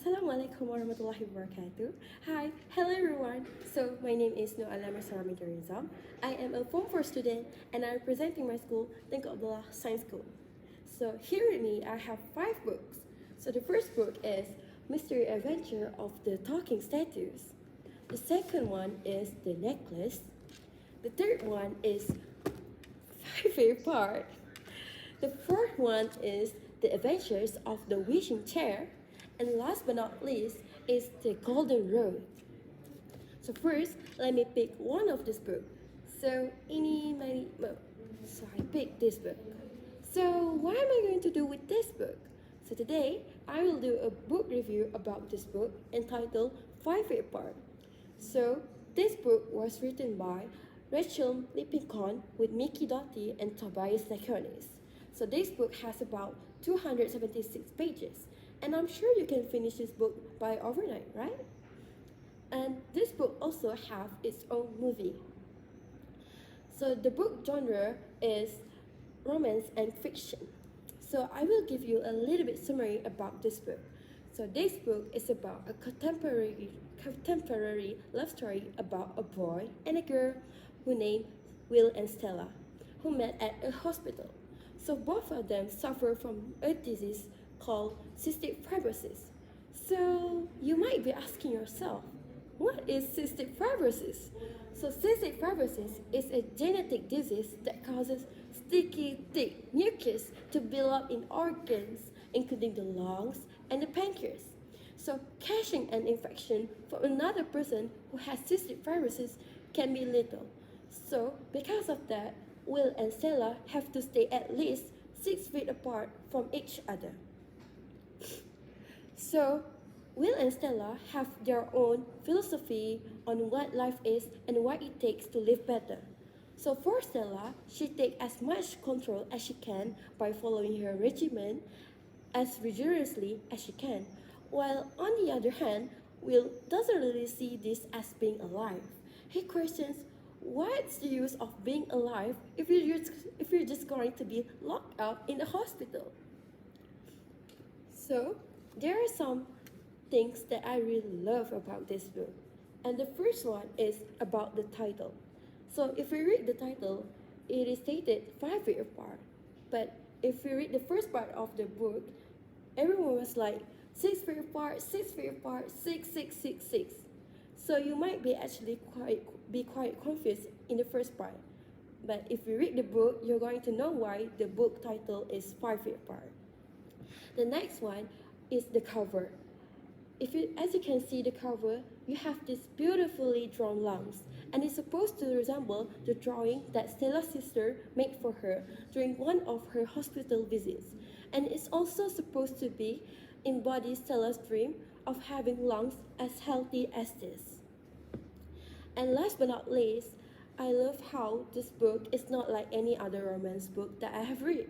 Assalamualaikum warahmatullahi wabarakatuh. Hi, hello everyone. So my name is Nilam RONIZAM. I am a Form 4 student and I'm representing my school, TENKU ABDULLAH Science School. So here with me, I have 5 books. So the first book is Mystery Adventure of the Talking Statues. The second one is The Necklace. The third one is Favorite Part. The fourth one is The Adventures of the Wishing Chair. And last but not least is The Golden Road. So first, let me pick one of this book. So I picked this book. So what am I going to do with this book? So today, I will do a book review about this book entitled Favorite Part. So this book was written by Rachel Lippincon with Mickey Doty and Tobias Leconis. So this book has about 276 pages. And I'm sure you can finish this book by overnight, right? And this book also have its own movie. So the book genre is romance and fiction. So I will give you a little bit summary about this book. So this book is about a contemporary love story about a boy and a girl who named Will and Stella, who met at a hospital. So both of them suffer from a disease called cystic fibrosis. So you might be asking yourself, what is cystic fibrosis? So cystic fibrosis is a genetic disease that causes sticky, thick mucus to build up in organs, including the lungs and the pancreas. So catching an infection from another person who has cystic fibrosis can be lethal. So because of that, Will and Stella have to stay at least 6 feet apart from each other. So, Will and Stella have their own philosophy on what life is and what it takes to live better. So for Stella, she takes as much control as she can by following her regimen as rigorously as she can, while on the other hand, Will doesn't really see this as being alive. He questions, what's the use of being alive if you're just going to be locked up in the hospital? So, there are some things that I really love about this book. And the first one is about the title. So if we read the title, it is stated 5 feet apart. But if we read the first part of the book, everyone was like 6 feet apart, 6 feet apart, 6, 6, 6, 6. So you might be actually quite confused in the first part. But if you read the book, you're going to know why the book title is 5 feet apart. The next one is the cover. As you can see the cover, you have this beautifully drawn lungs, and it's supposed to resemble the drawing that Stella's sister made for her during one of her hospital visits. And it's also supposed to embody Stella's dream of having lungs as healthy as this. And last but not least, I love how this book is not like any other romance book that I have read,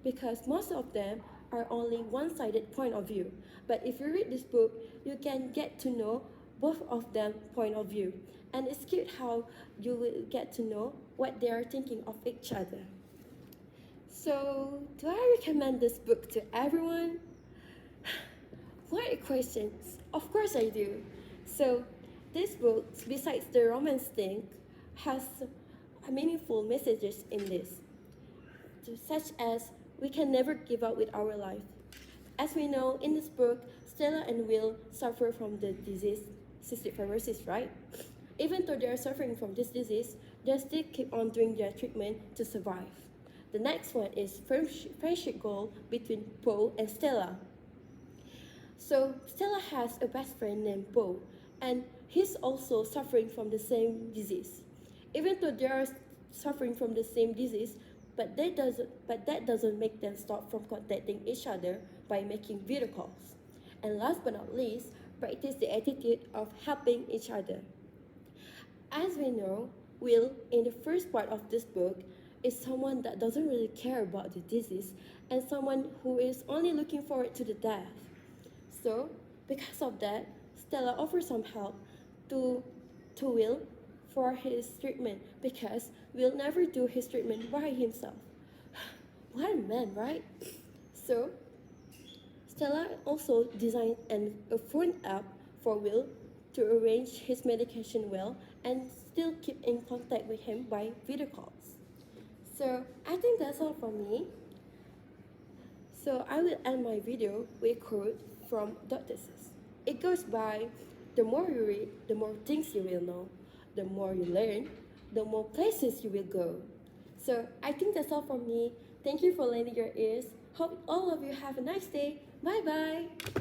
because most of them are only one-sided point of view. But if you read this book, you can get to know both of them point of view. And it's cute how you will get to know what they are thinking of each other. So, do I recommend this book to everyone? What questions? Of course I do. So, this book, besides the romance thing, has meaningful messages in this, such as we can never give up with our life. As we know, in this book, Stella and Will suffer from the disease, cystic fibrosis, right? Even though they are suffering from this disease, they still keep on doing their treatment to survive. The next one is friendship goal between Poe and Stella. So Stella has a best friend named Poe, and he's also suffering from the same disease. Even though they are suffering from the same disease, but that doesn't make them stop from contacting each other by making video calls. And last but not least, practice the attitude of helping each other. As we know, Will, in the first part of this book, is someone that doesn't really care about the disease and someone who is only looking forward to the death. So, because of that, Stella offers some help to Will for his treatment, because Will never do his treatment by himself. What a man, right? So Stella also designed a phone app for Will to arrange his medication well and still keep in contact with him by video calls. So I think that's all from me. So I will end my video with a quote from Dr. Seuss. It goes by, the more you read, the more things you will know. The more you learn, the more places you will go. So I think that's all from me. Thank you for lending your ears. Hope all of you have a nice day. Bye bye.